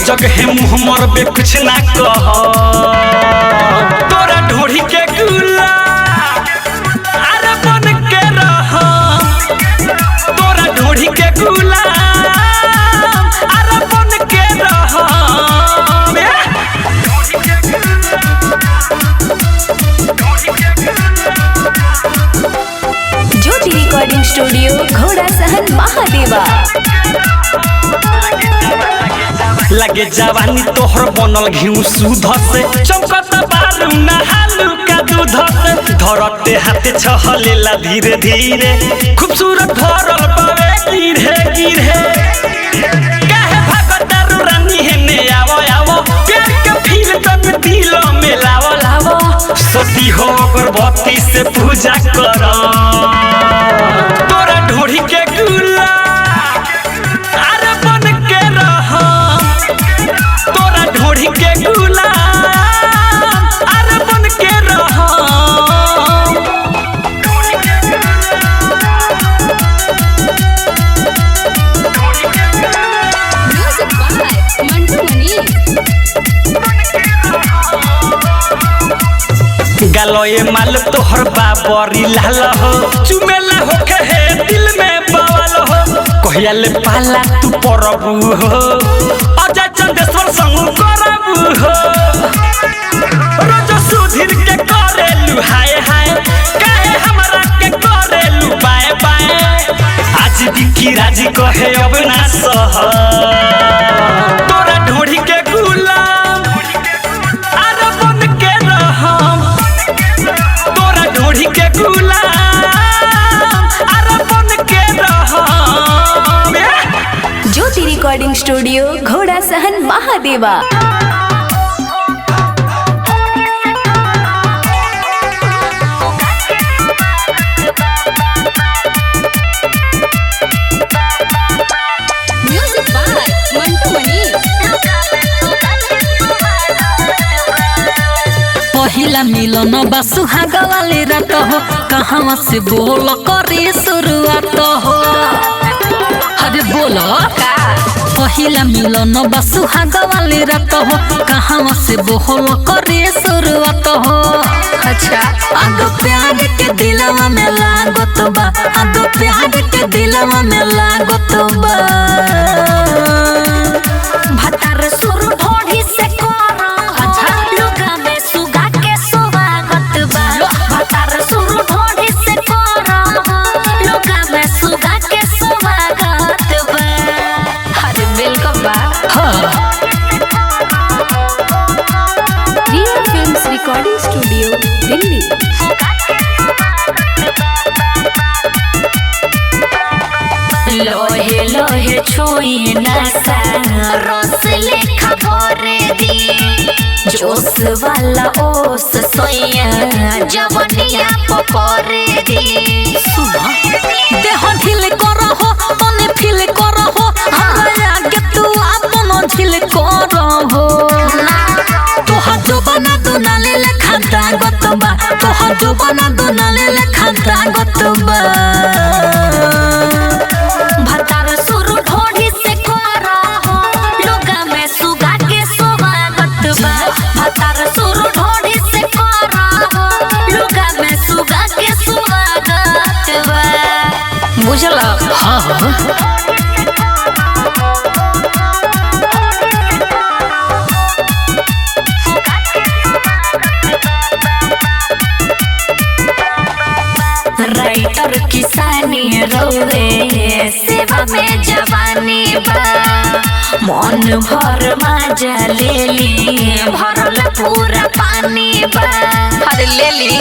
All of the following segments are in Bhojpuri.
जगह मुँह मरबे कुछ ना कह तोरा ढोढ़ी के गुला अरे बन के रह तोरा ढोढ़ी के गुला अरे बन के रह ज्योति रिकॉर्डिंग स्टूडियो घोड़ा सहन महादेवा। लगे जवानी तोहर बनल घिउ सुध से चमकत बारू नहालू का दूध से धरते हाथे छहलेला धीरे धीरे खूबसूरत भरल पावे गिरे गिरे काहे भागतारू रानी हेने आवो आवो प्यार के फील तन दिल में लावो लावो सती हो अगरबत्ती से पूजा कर तोरा ढोढ़ी के गुला अरे बन के रह तोरा ढोढ़ी के गुला अरे बन के रह म्यूजिक बाय मंटू मनी। गलोए माल तोहर बाबरी लाल हो चुमेला होके है दिल में बवाल हो कहिया ले पाला तू परबू हो अजय चंदेश्वर संग करबू हो रोज सुधीर के करेलू हाय हाय काहे हमरा के करेलू बाय बाय आज बिकी राजी कहे अब ना सह तोरा ढोढ़ी के गुलाम अरे बन के रहम तोरा ढोढ़ी के गुलाम अरे बन के रहम ज्योति रिकॉर्डिंग स्टूडियो घोड़ा सहन महादेवा। म्यूजिक बाय मंटू मनी। पहिला मिलन बा सुहाग वाली रात हो कहाँ से बोल करे शुरुआत हो अरे बोलो पहिला मिलन बा सुहाग वाली रात हो कहाँ से बोल करे शुरुआत हो अच्छा आग प्यार के दिलवा में लागत बा आग प्यार के दिलवा में लागत बा भतार सुर ढोढ़ी से करो अच्छा लुगा में सुगा के स्वागत बा भतार सुर ढोढ़ी से करो लुगा में सुगा के स्वागत बा अरे वेलकम बा रिया फिल्म्स रिकॉर्डिंग स्टूडियो दिल्ली। लोहे लोहे छुई नशा रस लेखा भरे दी जोश वाला ओस सोया जवनिया पपरे दी सुना देह ढील करहो तने फील करहो हमरा आगे तू आपन ढील करहो तोहा जो बना दो नाले लेखा दागत बा तोहा जो बना दो नाले लेखा दागत बा भतार सुर ढोढ़ी से करहो लुगा में सुगा के स्वागत बा भतार सुर ढोढ़ी से करहो लुगा में सुगा के स्वागत बा बुझला हाँ राइटर किसानी रोवे सेवा में जवानी बा मन भर मजा ले ली भरल पूरा पानी बा अरे ले ली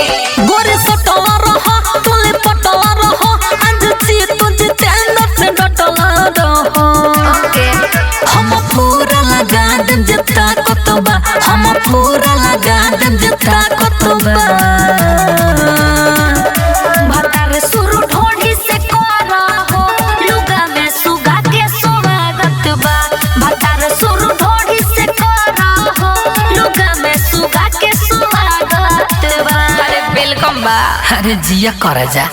गोरे सटवा रहो तुले पटवा रहो आज ची तुझे तेंदर से डटला रहो हम पूरा लगा दम जता कतबा हम पूरा लगा दम जता कतबा भतार सुर ढोढ़ी से करहो लुगा में सुगा के स्वागत बा भतार सुर ढोढ़ी से करहो लुगा में सुगा के स्वागत बा अरे वेलकम बा अरे जिया कर जा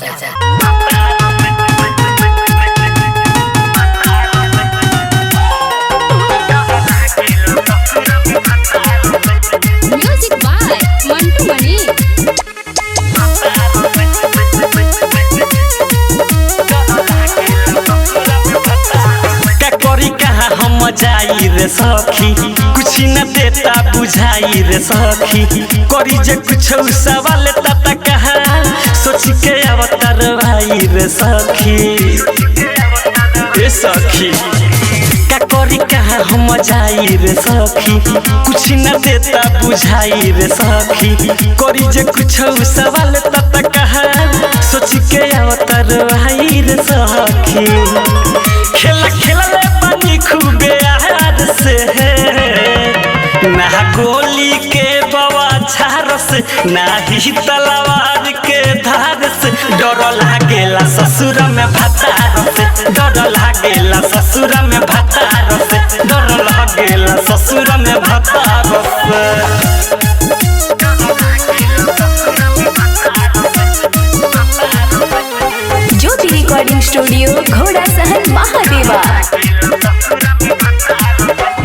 जाई रे सखी कुछ न देता बुझाई रे सखी करी जे कुछ सवाल तता कहा सोच के अवतार भाई रे सखी ए सखी का करी कहा हम जाई रे सखी कुछ न देता बुझाई रे सखी करी जे कुछ सवाल तता कहा सोच के अवतार भाई रे सखी खेला खेला ले पानी खूबे आहार से ना गोली के बवा झार से ना ही तलवार के धार से डर लागेला ससुर में भतार से डर लागेला ससुर में भतार से डर लागेला ससुर में भतार से ज्योति रिकॉर्डिंग स्टूडियो घोड़ा सहन महादेवा।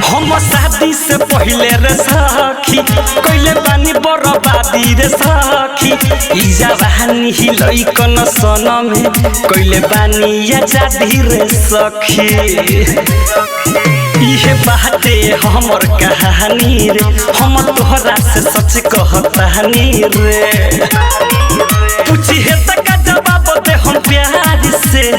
हम शादी से पहले रे सखी कइले बानी बर्बादी रे सखी ई जवानी ही लइकन सन में कइले बानी आजादी रे सखी इहे बाटे हमर कहानी रे हम तोहरा से सच कहतानी रे पूछी है तक जवाब दे हम प्यार से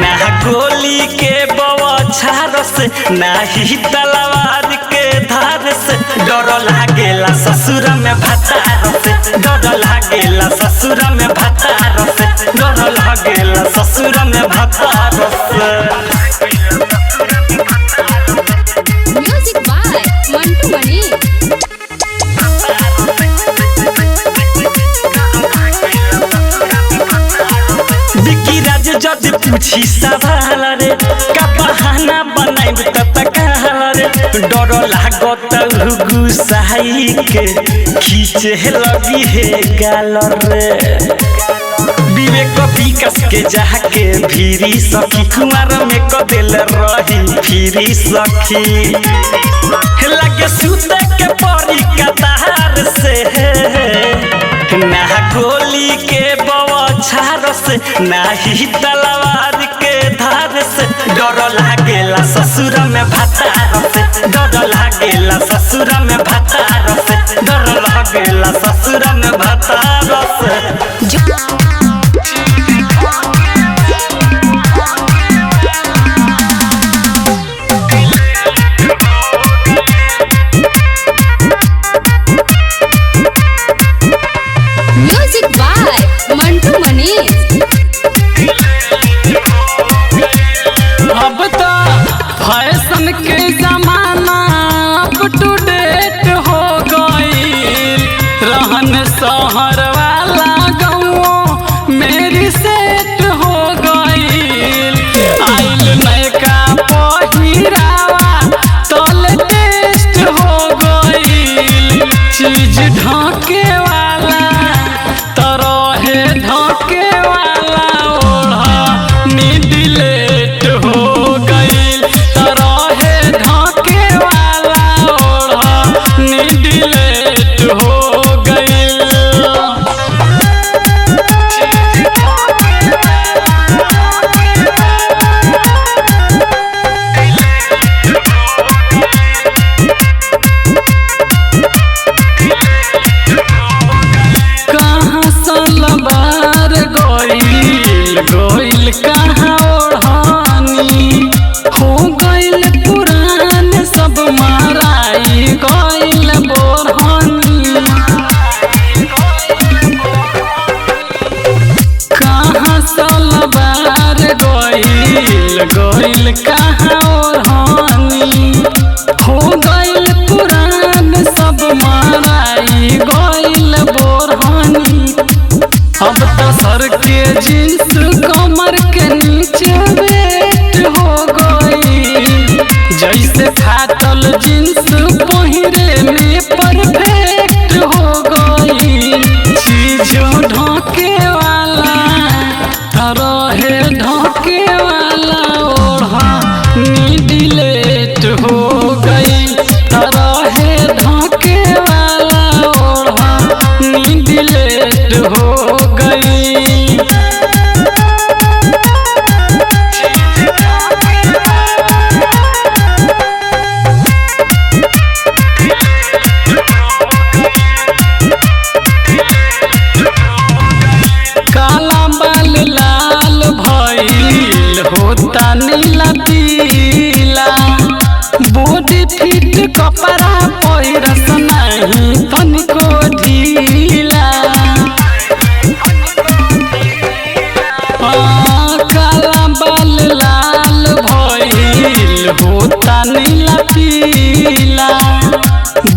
ना गोली के बवाछार से ना ही तलवार के धार से डर लागेला ससुर में भतार से डर लागेला ससुर में भतार से डर लागेला ससुर में भतार से म्यूजिक बाय मंटू मनी। बिकी राज जद पूछी सवाल रे का बहाना बनाइब त कहला रे डर लागत गुसाई के खींचे लगी है गाल रे विवेक विकास के जाके भीरी सखी कुमार में कदेल रही फिरी सखी लगे सूते के परी कतार से ना गोली के बवाछार से ना ही तलवार के धार से डर लागेला ससुर में भतार से डर लागेला ससुर में भतार से डर लागेला ससुर में भतार से म्यूजिक बाय मंटू मनी। अब तो फैशन के जमाना अप टू डेट हो गई रहन शहर वाला गाँव मेरी सेट हो गई आइल नयका पहिरावा तल टेस्ट हो गई चीज ढाके वाला तरहे ढाके वाला ओढ़ा डिलेट हो गई तरहे ढाके वाला ओढ़ा डिलेट हो गई कहाँ सलवार गोइल कहाँ ओढ़ानी हो गइल पुरान सब माराई गइल बोरहानी कहाँ सलवार गोइल कहाँ ओढ़ानी हो गइल पुरान सब माराई गइल बोरहानी अब तो सर के जींस कमर के नीचे वेट हो गई जैसे फाटल जींस पहिरे में परफेक्ट हो गई चीजों ढाके वाला रहे ढाके वाला ओढ़ा डिलेट हो गई रहे ढाके वाला ओढ़ा डिलेट हो गई। पीला बॉडी फिट कपड़ा पहिरस नहीं तनिको ढीला काला बाल लाल भइल होता नीला पीला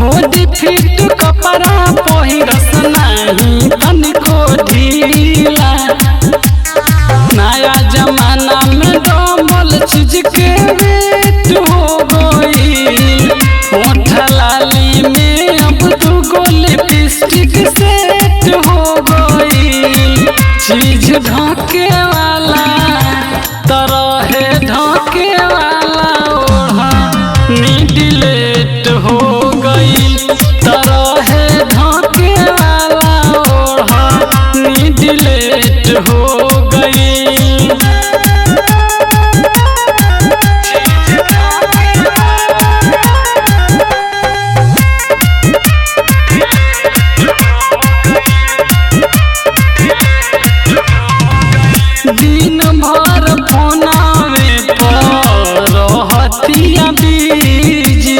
बॉडी फिट कपड़ा पहिरस नहीं तनिको ढीला नया जमाना में डबल चीज के वेट हो गई होठ लाली में अब दुगो लिपस्टिक सेट हो गई चीज ढके वाला तरह ढके वाला ओढ़ा डिलेट हो गई तरह ढके वाला ओढ़ा डिलेट हो गई दिन भर फोनावे पर रहतिया बीजी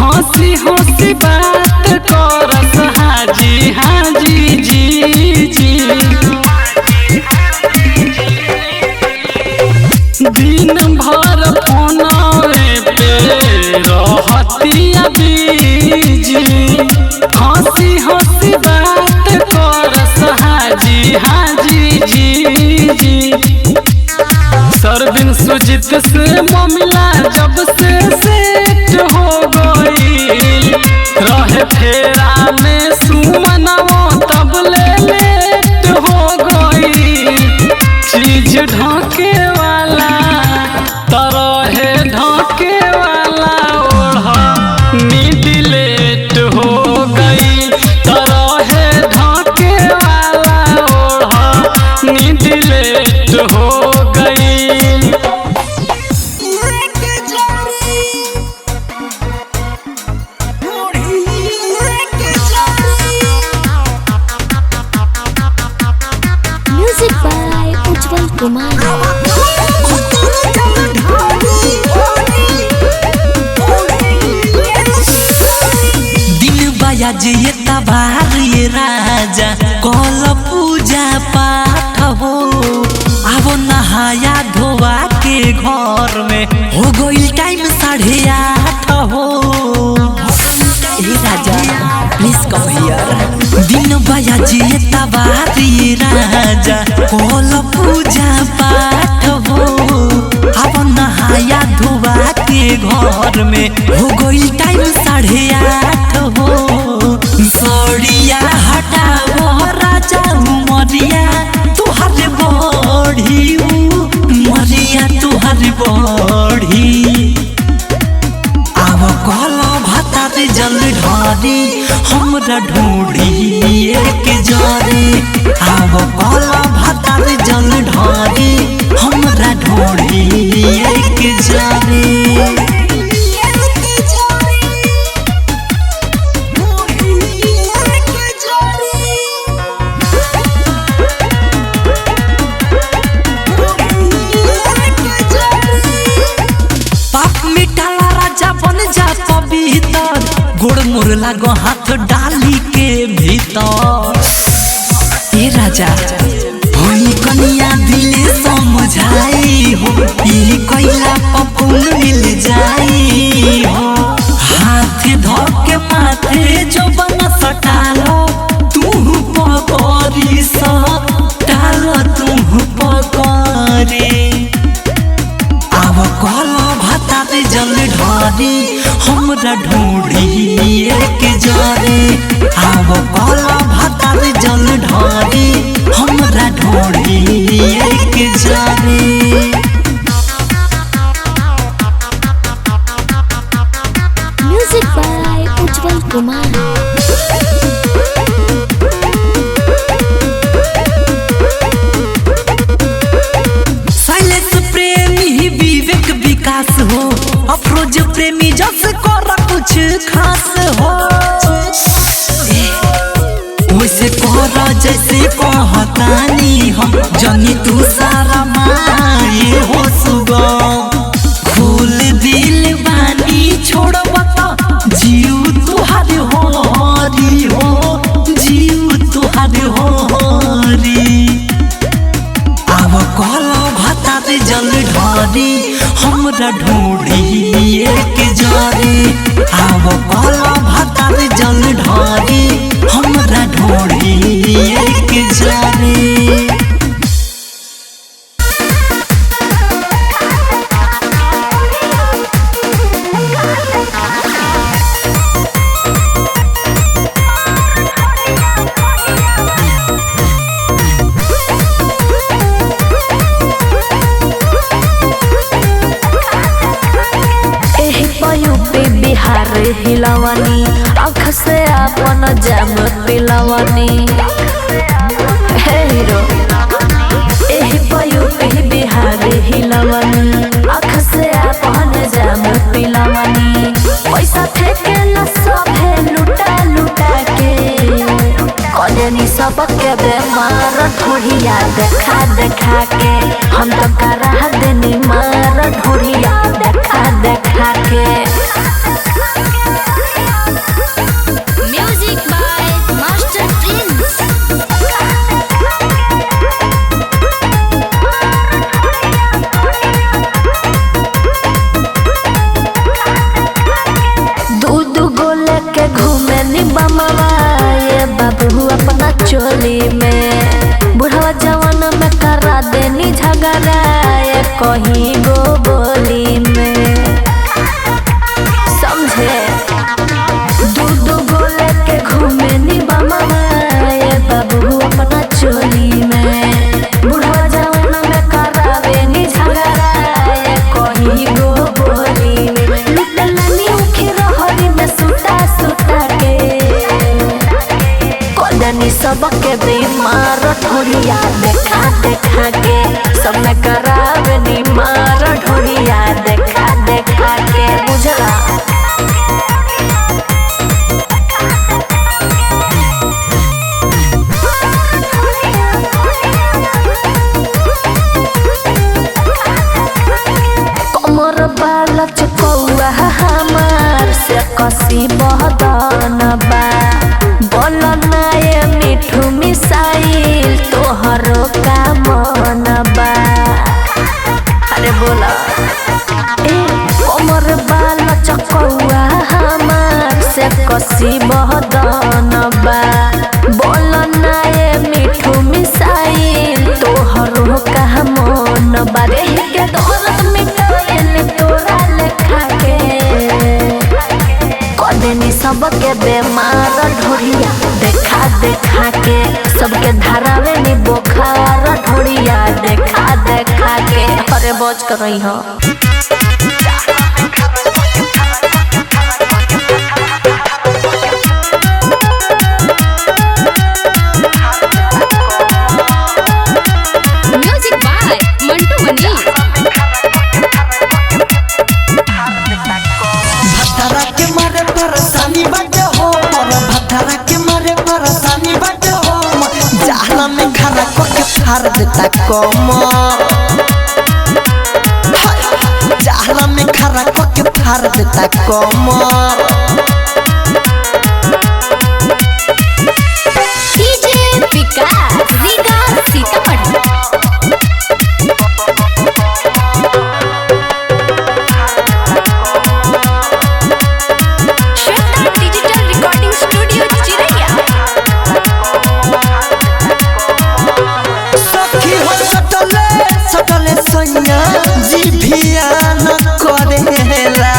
हंसी हंसी बात करस हाजी हाजी जी जी दिन भर फोनावे पे रहतिया बीजी हंसी हंसी बात करस हाजी हाजी जी सरबिन सुजित से मामला जब से सेट हो गई रहे फेरा में सुमनवा तब ले लेट हो गई चीज ढके वाला तरह ढके वाला ओढ़ा डिलेट हो गई तरह ढके वाला ओढ़ा डिलेट हो गई म्यूजिक बाय उज्जवल कुमार। दिन बयाज ये तबार ये राजा कल पूजा पाठ हो अब नहाया धोवा के घर में हो गई टाइम 8:30 हो ए राजा प्लीज कम हियर दिन बयाज ये तबार ये राजा कल पूजा पाठ हो अब नहाया धोवा के घर में हो गई टाइम 8:30 हो सड़िया हटाओ राजा उमरिया तुहर बढ़ी उमरिया तुहर बढ़ी अब कल भातार जल ढारी हमरा ढूंढी के जरे अब कल भातार जल ढारी हमरा ढूंढी के जरे गोड़ मोर लागो हाथ डाली के भीतर ए राजा होई कनिया दिले समझाई हो ये कोइला पपुन मिल जाई हो हाथ धर के माथे जो बन सटालो तू पकड़ी सटालो तू पकड़ी अब कल भातार जल ढारी हमरा ढूंढी के जरे अब कल भातार जल ढारी हमरा ढूंढी के जरे म्यूजिक बाय उज्जवल कुमार। विकास हो अफरोज प्रेमी जस कर कुछ खास हो वैसे कर जैसे कहतानी हम जनी तू सारा माए हो सुगम जल ढारी हमरा ढूंढी एक जारी आव काला भातार जल ढारी हमरा ढूंढी एक जारी बिहार हिलवानी आँख से अपन जाम पिलवानी हेरो एही पयु पे बिहार हिलवानी आँख से अपन जाम पिलवानी पैसा फेंके न सभे लुटा लुटा के कजनी सबके बेमार ढोढ़िया देखा देखा के हम तो करा देनी मार ढोढ़िया देखा देखा के म्यूजिक बाय मास्टर प्रिंस दूध गोले के घूमे निबमवा ये बाबू अपना चोली में बुढ़वा जवान में करा देनी झगड़ा ये कहीं गो बोली में समझे दूध गोले के घूमे निबमवा ये बाबू अपना चोली में बुढ़वा जवान में करा देनी झगड़ा ये कहीं गो बोली में निकलनी उखी रहरी में सुता सुता के कदनी सबके बीमार ढोढ़िया देखा देखा के सब में करावे नी मार ढोढ़िया देखा देखा के बुझला कमर बाल चकौआ हमार से कसी बहदन बा बोल नाये मिठू मिसाइल तोहरो का मन बा अरे बोला कमर बाल चकौआ हमार से कसी बहदन बा बोल नाये मिठू मिसाइल तोहरो का मन बा रे के दौलत मिटाए तोरा लेखा के कदेनी सबके बेमार ढोढ़िया देखा देखा के सबके धारावे नी बोखार ढोढ़िया देखा देखा के अरे बच कर रही हो म्यूजिक बाय मंटू मनी भतारा के मारे परेशानी बाटे हो और भतारा के मारे परेशानी बाटे हो जहला में खड़ा करके फाड़ देता कम जहला में खड़ा करके फाड़ देता कम DJ Vikas Riga Sitamarhi Shweta digital recording studio चिरैया सखी हो सटले सैया जी भिया न करेला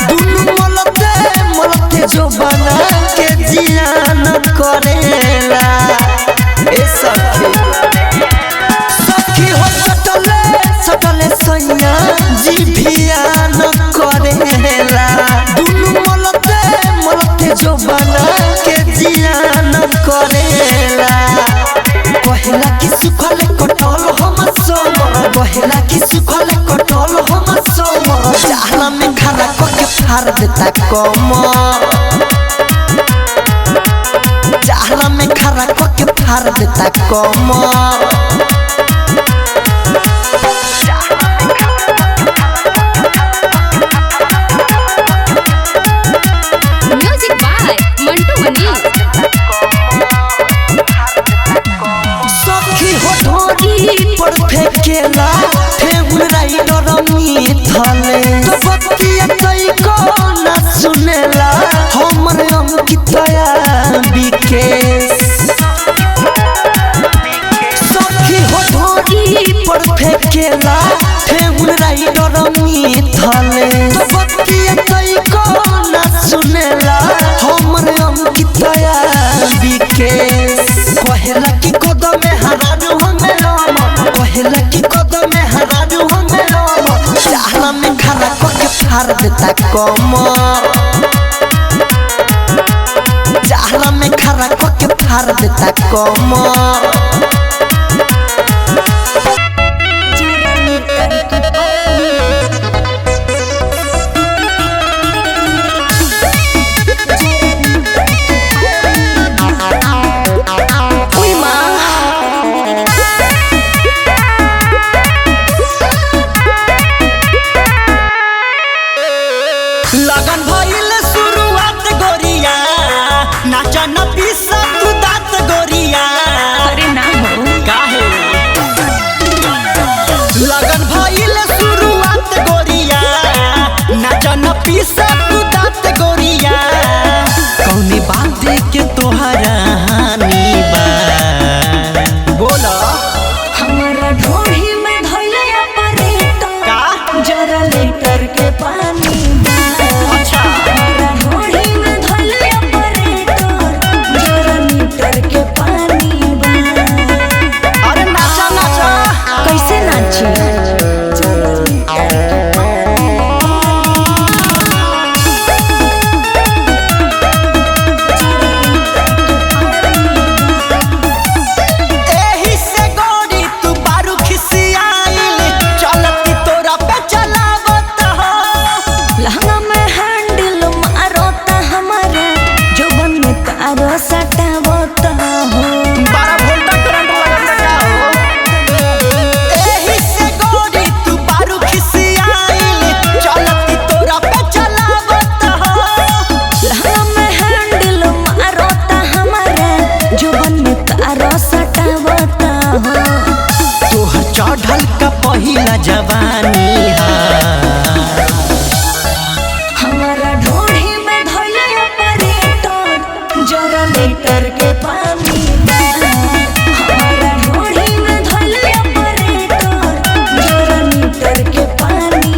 दुनु मलते जो बना के जिया न करेला ए सखी हो सटले सैया जी भिया न करेला दुनु मलते जो बना के जिया न करेला कहला कि सुखले कटल हम सोमर कहला कि सुखले कटल हम सोमर जहला में खड़ा करके फाड़ देता कमर जहला में खड़ा करके फाड़ देता कमर म्यूजिक बाय मंटू मनी सखी हो ढोरी पर फेंकेला ठेहुरा थले तो बतिया तई को ना सुनेला हमर अंकितया विकेश सखी हो ढोरी पर फेंकेला ठेहुन राइडर मिथले तो बतिया तई को ना सुनेला हमर अंकितया विकेश कहेला कि कदम में हराजू हमें राम कहेला कि कदम में हराजू हमें राम चाहला में खड़ा करके फाड़ देता कम चाहला में खड़ा करके फाड़ देता कम लगन भइल शुरुआत गोरिया नाचा न पीसा तू दात गोरिया अरे ना हो काहे लगन भइल शुरुआत गोरिया नाचा न पीसा तू दात गोरिया कौने बात के तोहरा हानि बा बोला हमारा ढोढ़ी में धइले ऑपरेटर का जरा लेटर के पानी अच्छा हमारा ढोढ़ी में धइले ऑपरेटर जरा लीटर के पानी अरे नाचा नाचा कैसे नाची जरा लीटर के एही से गोरी तू बारू खिसियाइल चलती तोरा पे चलावत हो लहंगा में हैंडल मारोता हमारा जोबन में तारो सटावता हो 12 वोल्ट करंट लगता हो एही से गोरी तू बारू खिसियाइल चलती तोरा पे चलावत हो लहंगा में हैंडल मारोता हमारा जोबन में तारो सटावता हो तोहर चढ़ल का पहिला जवानी हा हमारा ढोढ़ी में धइले ऑपरेटर जरा लीटर के पानी हमारा ढोढ़ी में धइले ऑपरेटर जरा लीटर के पानी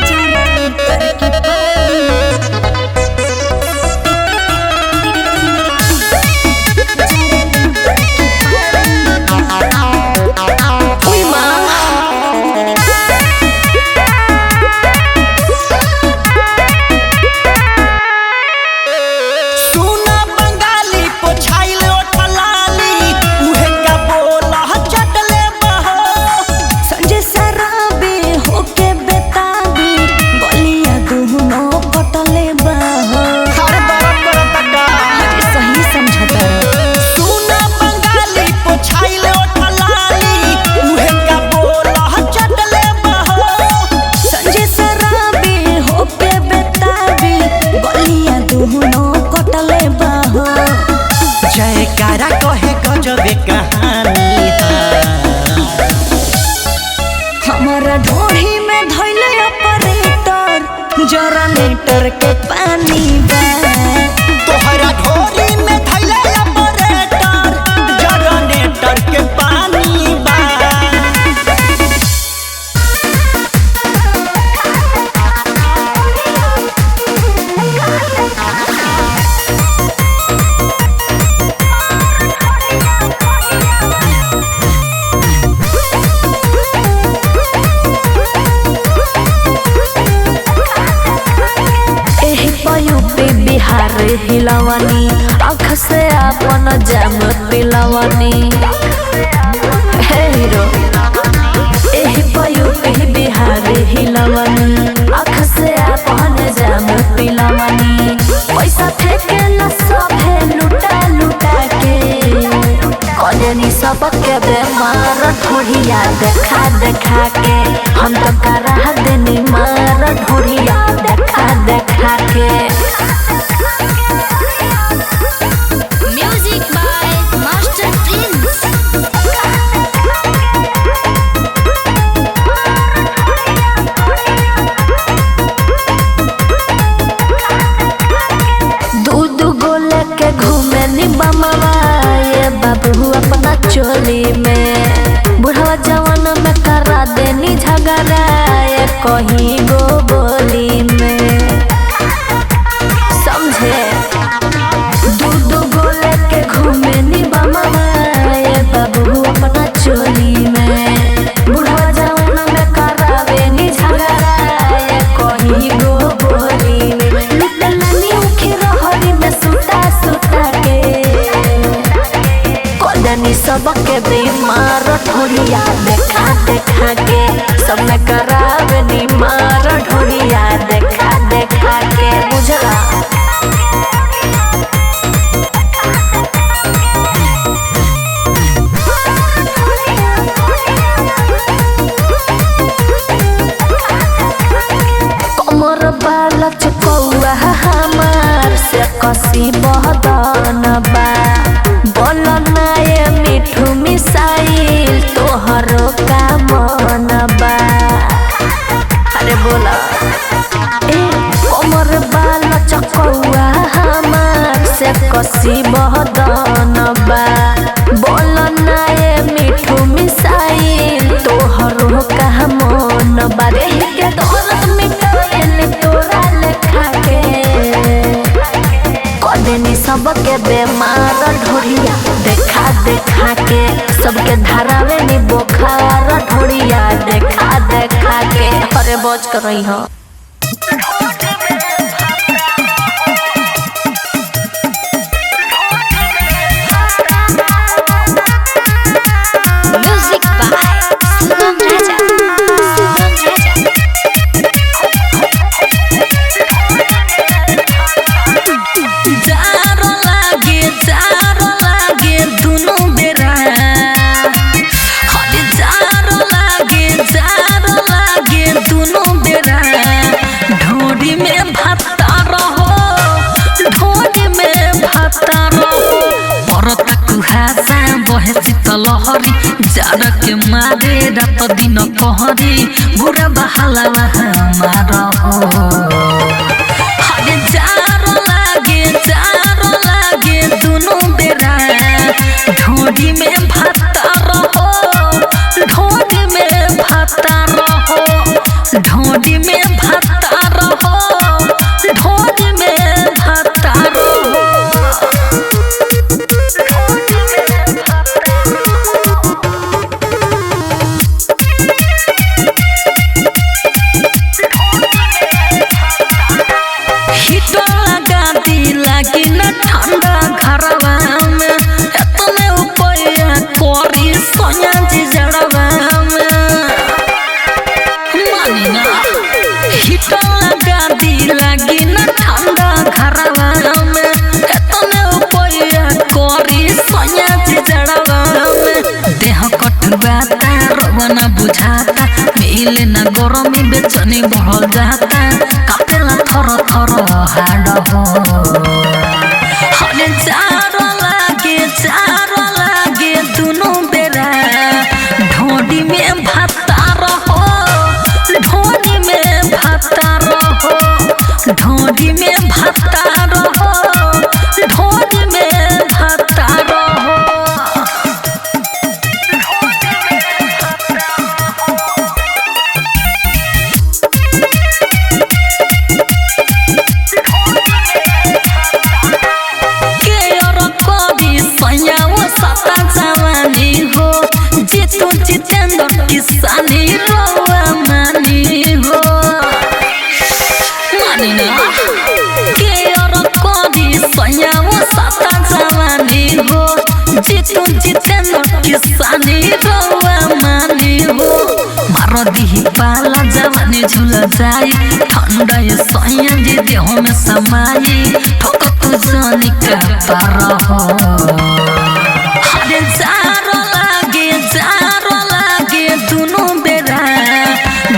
जरा लीटर के उई माँ सुना बंगाली पोछाइल ओठलाली उहे का बोला चटले बहो संजय सराबे होके बेताबी बलिया दुहनो पटले बाहो हर दरद करत का सही समझता सुना बंगाली पोछाइल ओठलाली उहे का बोला चटले बहो संजय सराबे होके बेताबी बलिया दुहनो पटले बाहो जयकारा कहे गजबे कहानी हमारा ढोढ़ी में धइले ऑपरेटर जरा लीटर के पानी बा तोहरा ढोरी में धइले ऑपरेटर जनरेटर के पानी बा एही पयु पे बिहार हिलवनी आँख से अपन जाम पिलवनी हे हीरो एही पयु पे बिहार हिलवनी आँख से अपन जाम पिलवनी पैसा फेंके न सभे लुटा लुटा के कजनी सबके बेमार ढोढ़िया देखा देखा के हम तो करा देनी मार ढोढ़िया देखा देखा के म्यूजिक बाय मास्टर प्रिंस सबके बीमार ढोलिया देखा देखा के सब में करावे बीमार ढोलिया देखा देखा के बुझला कमर बाला चकौआ हमार से कसी बहदन बा बोल नाये मिठू मिसाइल तोहरो का मन बा अरे बोला कमर बाला चकौआ हमार से कसी बहदन बा बोल नाये मिठू मिसाइल तोहरो का मन बा रे के दौलत मिटाइल तोरा लेखा के कदेनी सबके बेमार ढोलिया देखा देखा के सबके धरावे नी बोखार ढोलिया देखा देखा के अरे बच कर रही हो म्यूजिक बाय सुगम राजा जारो लागे दुनु बेरा हरे जारो लागे दुनु बेरा ढोरी में भाता रहो परता कुहासा बहे शीतल हरी जार के मारे रात दिन कहरी बुरा बहाला हमार हो हरे जारो लागे दुनु बेरा ढोरी में भाता रहो ढोरी में भाता रहो ढोरी में भाता रहो ढोरी में भाता रहो लागी न ठंडा घरवा में एतने उपाया कोरी सोया जी जड़वा में मानी ना हिट लगा दी लागी न ठंडा घरवा में एतने उपाया कोरी सोया जी जड़वा में देह कटवाता रोना बुझाता मिले न गरमी बेचनी बढ़ जाता कापेला थर थर हाड हो हरे जारो लागे दुनु बेरा ढोडी में भाता रहो ढोडी में भाता रहो ढोडी में भाता रहो ढोडी में भाता रहो जितेंद्र किसानी रोवा मानी हो मानी ना के और कोदी सयाओ साता जवानी हो जितेंद्र किसानी रोवा मानी हो मारो दी पाला जवानी झूल जाई ठंडा ये सया जी देह में समाई ठोक तू जानी का पार हो हरे जारो लागे दुनु बेरा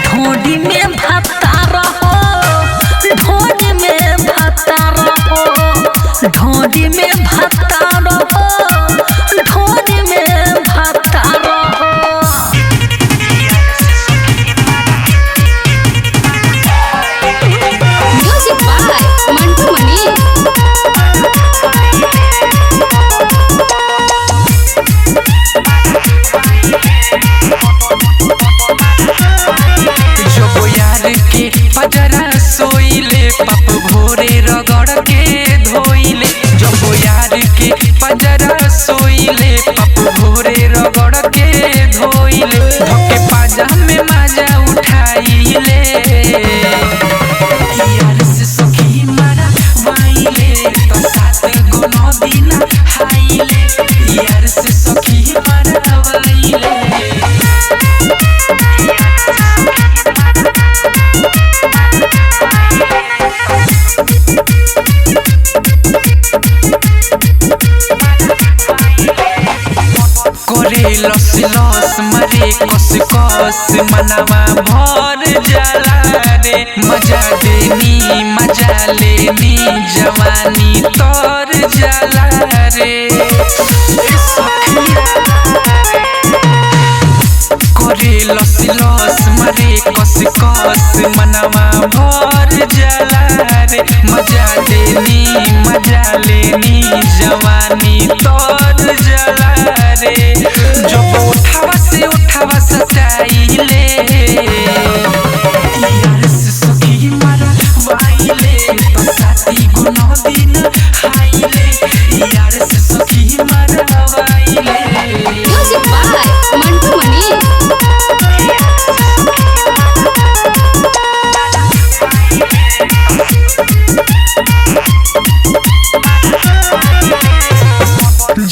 ढोडी में भाता रहो ढोडी में भाता रहो ढोडी में भाता रहो ढोडी में भाता रहो म्यूजिक बाय मंटू मनी पजरा सोइले पप भोरे रगड़ के धोइले जब यार के लस लस मारे कस कस मनवा भर जाला रे मजा लेनी जवानी तर जाला रे करे लस लस मारे कस कस मनवा भर जाला रे मजा लेनी जवानी तर जाला रे जब उठावा सटाइले यार से सखी मारा वाइले बसाती गुनो दिन हाइले यार से सखी मारा वाइले म्यूजिक बाय मंटू मनी।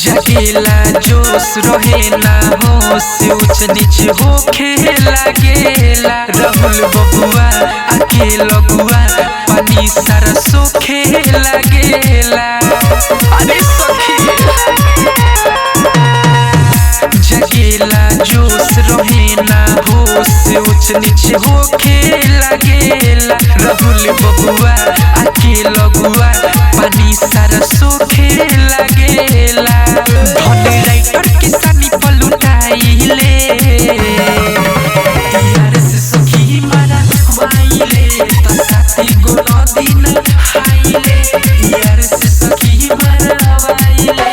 जगेला जोश रहे ना होश ऊंच नीच होखे लागेला राहुल बबुआ आके लगुआ पानी सारा सोखे लागेला अरे सखी जगेला जोश रहे ना होश ऊंच नीच होखे लागेला राहुल बबुआ आके लगुआ पानी सारा सोखे लागेला धन राइटर किसानी पलुटाइले यार से सखी मारा वाइले तो साथी गुनो दिन हाइले यार से सखी मारा वाइले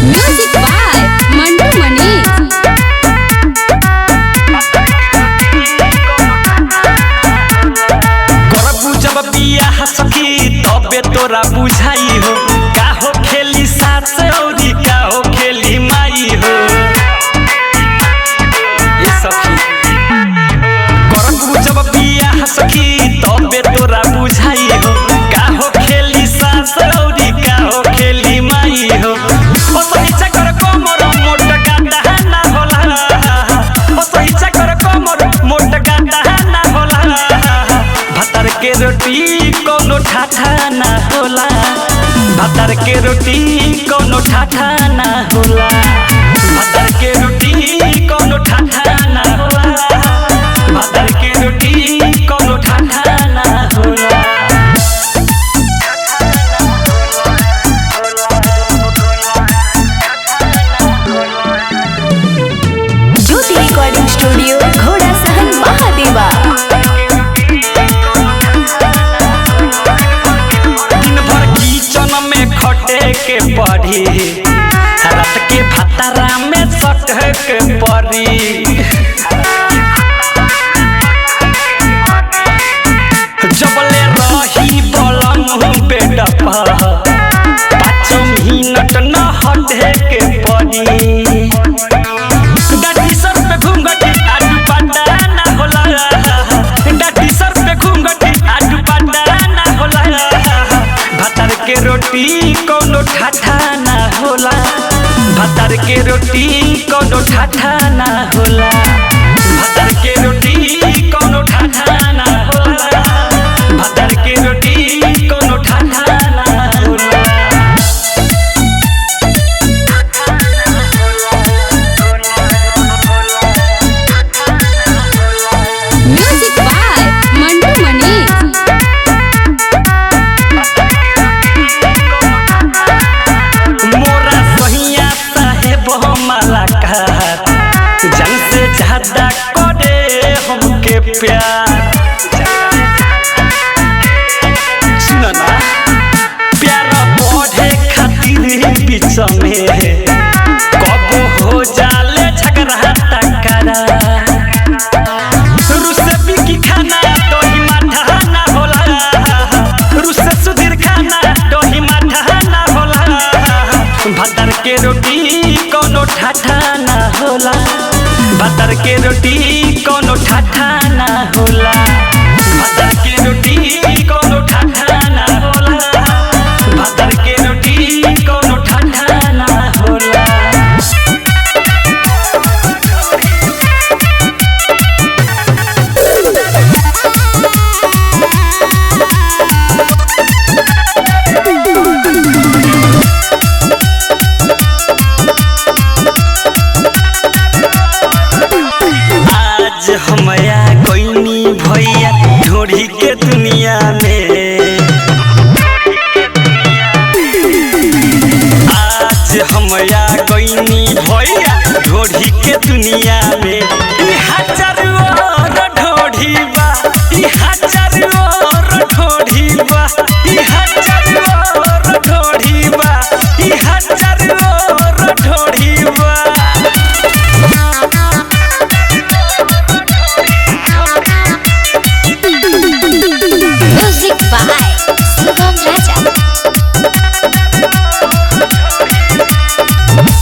म्यूजिक बाय मंटू मनी। करबू जब बियाह सखी तबे तोरा बुझाई हो का हो खेली सास औरी का हो खेली माई हो ए सखी करबू जब बियाह सखी तबे तोरा बुझाई हो का हो खेली सास औरी का हो खेली माई हो ओ सही चकर कोमर मोट गांडा ना होला ओ सही चकर कोमर मोट गांडा ना होला भातर के रोटी कोनो ठाठा ना होला भातर के रोटी कोनो ठाठा ना होला भातर के रोटी कोनो ठाठा ना होला भातर के रोटी कोनो ठाठा ना होला ज्योति रिकॉर्डिंग स्टूडियो घोड़ा सहन महादेवा। दिन भर किचन में खटे के पड़ी रात के भतारा में सटे के पड़ी जबले रही बलम बेड पर 5 मिनट न हटे के पड़ी डाटी सर पे घूंघट आडू पाटा ना होला डाटी सर पे घूंघट आडू पाटा ना होला भातर के रोटी कोनो ठाठा ना होला भातर के रोटी कोनो ठाठा ना होला भातर के रोटी कोनो ठाठा ना होला भातर के रोटी कोनो ठाठा ना होला म्यूजिक बाय मंटू मनी। मोरा सहिया साहेब हमारा कहत जन से ज्यादा करे हमके प्यार सुन ना प्यार बढ़े खातिर बीच में कब हो जाले झगड़ा टकरा रुसे बिकी खाना दही माठा ना होला रुसे सुधीर खाना दही माठा ना होला भातर के रोटी कोनो ठाठा ना होला भातर के रोटी कोनो ठाठा ना होला भातर के रोटी कोनो ठाठा ना होला भातर के रोटी कोनो ठाठा ना होला आज हम आ गइनी भैया ढोढ़ी के दुनिया में। आज हम आ गइनी भैया ढोढ़ी के दुनिया में। हजार और ढोढ़ी बा, हजार और ढोढ़ी बा, हजार और ढोढ़ी बा, हजार और ढोढ़ी बा। म्यूजिक बाय सुगम राजा।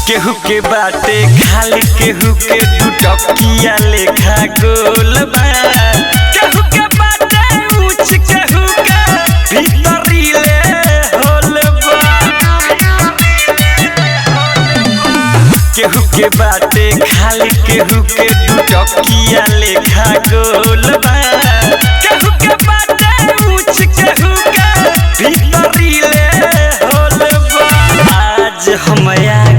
केहू के बाटे खाली केहू के दुटकिया लेखा गोल बा। केहू के बाटे ऊंच केहू के भीतरी ले होल बा। केहू के बाटे खाली केहू के दुटकिया लेखा गोल बा। केहू के बाटे ऊंच केहू के भीतरी ले होल बा। आज हम आ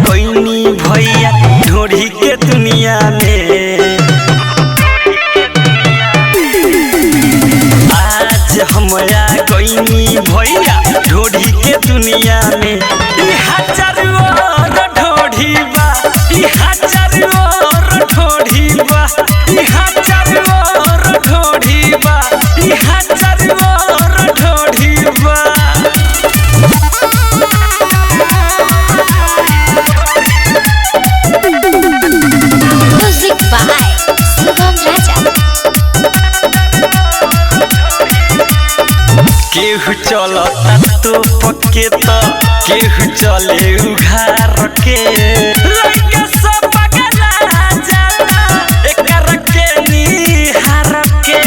गइनी भैया ढोढ़ी के दुनिया में। आज हम आ गइनी भैया ढोढ़ी के दुनिया में। हजार और ढोढ़ी बा, हजार और ढोढ़ी बा, हजार और ढोढ़ी बा, हजार और ढोढ़ी बा। म्यूजिक बाय सुगम राजा। केहू चलता तो पक्के तो केहू चले उघार के। लइका सब पगला जाला एकर के निहार के।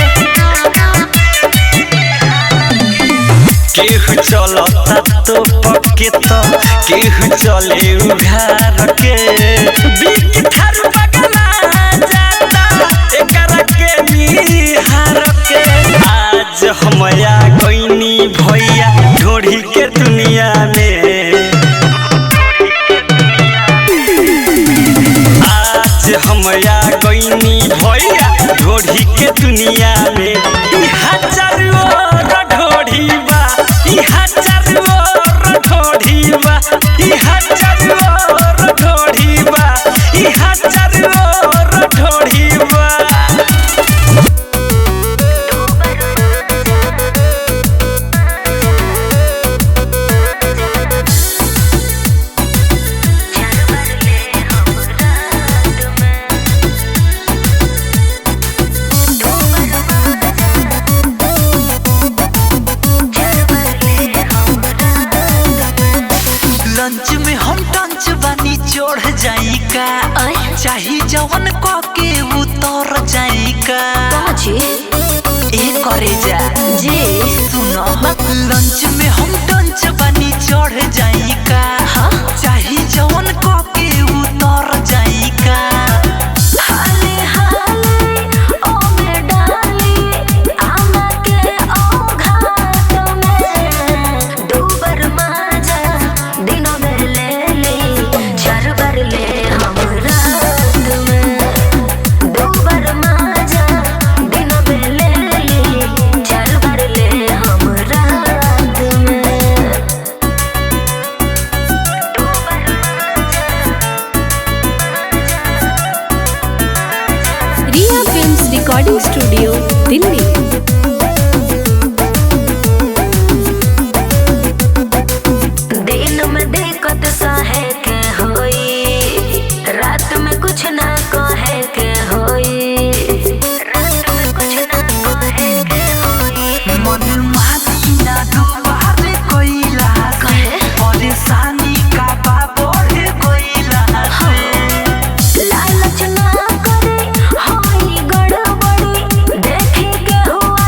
केहू चलता तो पक्के तो केहू चले उघार के। बिक थारू पगला जाला एकर के निहार के। आज हम आ गइनी भैया ढोढ़ी के दुनिया में। आज हम आ गइनी भैया ढोढ़ी के दुनिया में। हजार और ढोढ़ी बा, हजार और ढोढ़ी बा, हजार और ढोढ़ी बा, हजार और ढोढ़ी बा। लंच में हम टंच बानी चढ़ जाई का। चाही जवन क के उतर जाई का। ए करे जा जी सुनो लंच में हम टंच बानी चढ़ जाई का। चाही जवन क के उतर जाई का। हाले हाले ओ में डाली आमा के ओ घाट में। दूबर माजा दिनों में ले ली चार बार ले हम रात में। दूबर माजा दिनों में ले ली चार बार ले हम रात में। रिया फिल्म्स रिकॉर्डिंग स्टूडियो दिल्ली। दिन में दिक्कत सहे के होई, रात में कुछ ना कहे के होई। रात में कुछ ना कहे के होई। मन मानी ना दुबारे कोइला कहे परेशानी का बा बढ़े कोइला। लालच ना करे होई गड़बड़ी। देखे के हुआ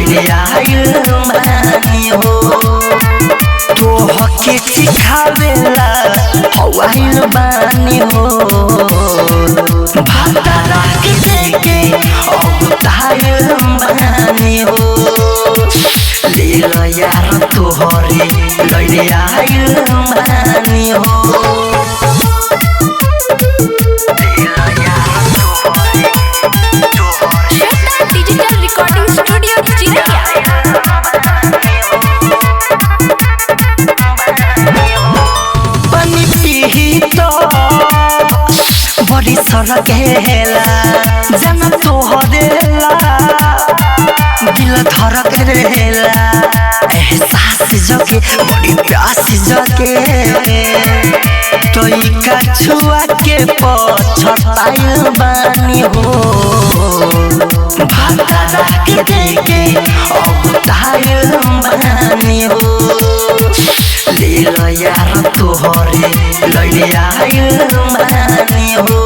लइले आइल बानी हो तो हके सिखावेला हवाइल बानी हो भातारा के देके अब ताइल बानी हो ले लो यार तोहरे लइले आइल बानी हो डिजिटल रिकॉर्डिंग स्टूडियो चिरैया। पानी पीही तो बड़ी सड़क हेला जन तोहरेला दिल धड़क रहेला एहसास जगे बड़ी प्यास जगे तो इका छुआ के पछताइल बानी हो भातारा के देके अब ताइल बानी हो ले लो यार तोहरे लइले आइल बानी हो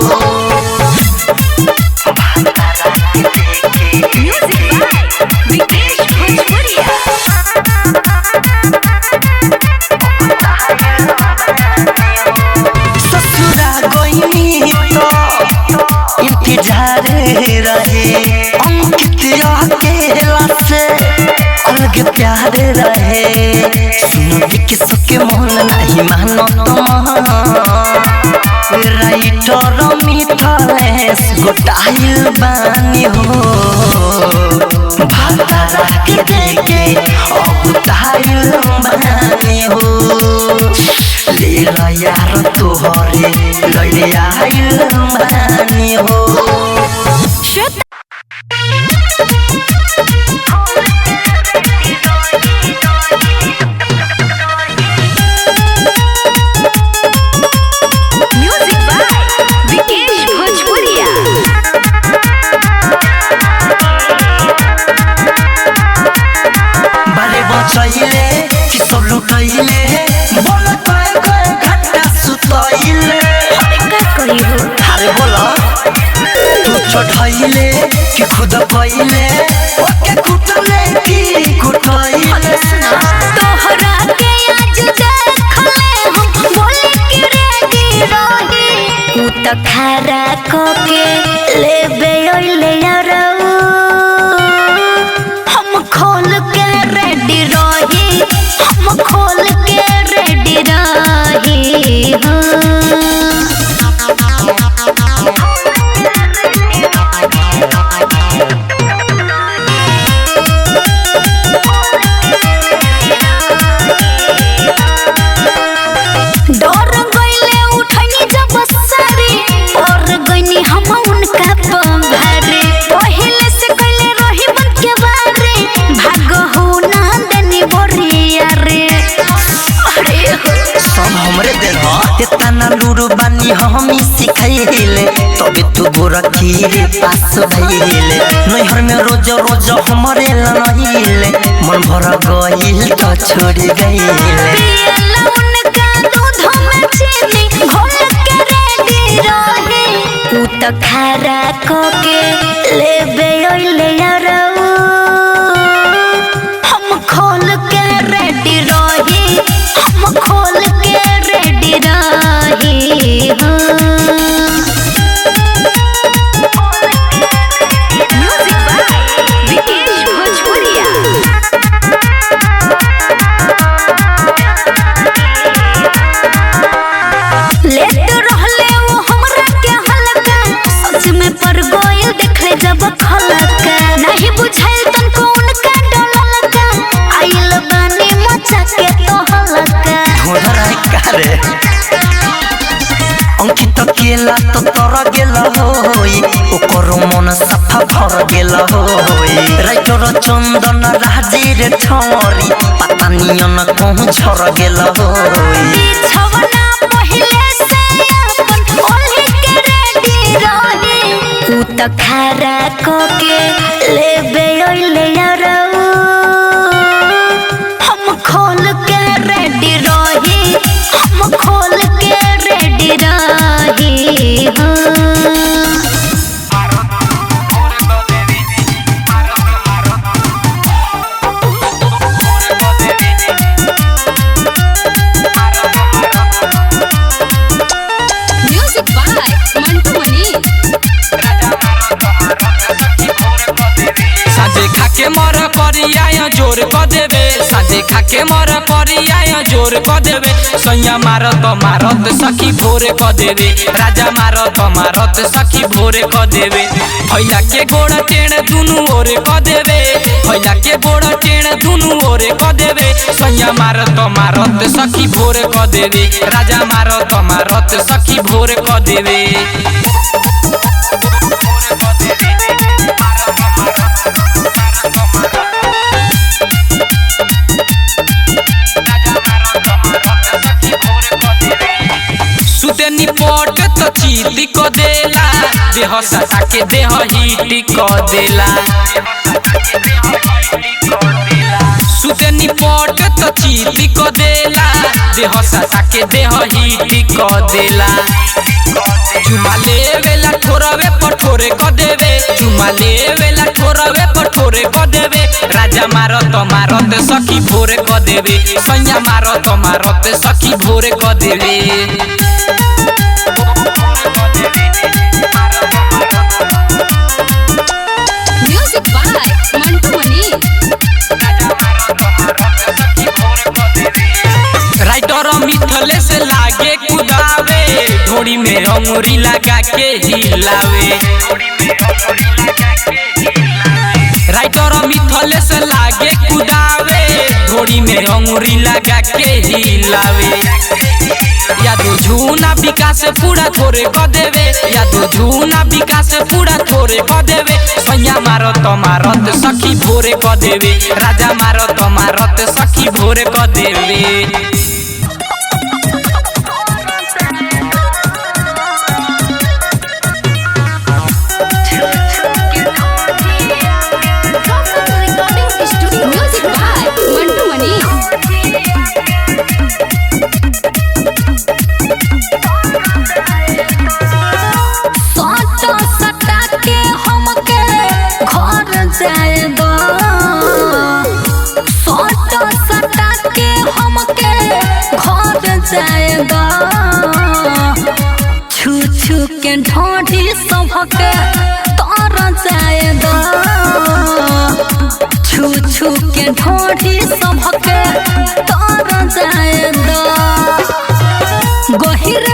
ससुरा गइनी तो इंतजार रहे अंकित अकेला से अलग प्यार रहे सुनो कि सके मन नहीं मानो तो राइटर मिथलेश गोटाइल बानी हो भातारा के देके अब ताइल बानी हो ले लो यार तोहरे लइले आइल बानी हो म्यूजिक बाय विकेश भोजपुरिया। बारे बचैले कि सब लुटैले बोल कय कय घंटा सुतैले अरे बोल तू चढ़ैले कि खुद पहिले ओके कुटले कि कुटैले तोहरा के आज देखले हम बोले कि रेडी रही उ त खारा को के लेबे ओइले यारऊ हम खोल के रेडी रही हम खोल के रेडी रही हो डर गइले उठनी जब सारी और गइनी हम उनका पंभारे पहले से कइले रही बन के बारे भाग हो ना देनी बोरिया रे अरे सब हमरे देन इतना लूरू बानी हम सिखाइले तबे तू गोरखी रे पास भइले नैहर में रोज रोज हमरे लनहिले मन भर गइल तो छोड़ गइले पियला उनका दूध में चीनी घोल के रेडी रहे उ त खारा को के लेबे ओइले यारऊ हम खोल के रेडी रही हम खोल के रेडी रही हो म्यूजिक बाय विकेश भोजपुरिया। लेट रहले वो हमरा के हलका सच में पर गोइल देखले जब खलका नहीं बुझाइल तनको उनका डललका आइल बानी मचा के तो हलका ढोढरा कारे अंकित केला तो तर गेल होई ओकर मन सफा भर गेल होई राइटर चंदन राजीर ठौरी पता नियन कहूं झर गेल होई छवना पहिले से अपन ओल्ही के रेडी रही उ त खारा को के लेबे ओइले यारऊ हम खोल के रेडी रही हम खोल के रेडी रही हो भोर क देवे साजे खाके मर करिया जोर क देवे सैया मारत सखी भोर क देवे राजा मारत सखी भोर क देवे फैला के गोड़ टेण दुनु ओर क देवे फैला के गोड़ टेण दुनु ओर क देवे सैया मारत सखी भोर क देवे राजा मारत सखी भोर क देवे सुते निपट तो चीती को देला देह सटा के देह हिट को देला सुते निपट तो चीती को देला देह सटा के देह हिट को देला चुमा लेवेला ठोरवे पठोरे क देवे चुमा लेवेला ठोरवे पठोरे क देवे राजा मारत सखी भोरे क देवे सैया मारत सखी भोरे क देवे music by Mantu Mani writer मिथले से लागे कुदावे ढोड़ी में अंगूरी लगा के हिलावे राइटर मिथले से लागे कुदावे ढोड़ी में अंगूरी लगा के हिलावे या तो झूना विकास पूरा थोड़े क देवे या तो झूना विकास पूरा थोड़े क देवे सैया मारत सखी भोरे क देवे राजा मारत सखी भोरे क देवे म्यूजिक बाय मंटू मनी सटा के हमके घर जाए दो सटा के हमके घर जाए दो छू के ढोढ़ी सबके तर जाए दो छू के ढोढ़ी सबके तर जाए दो गहिर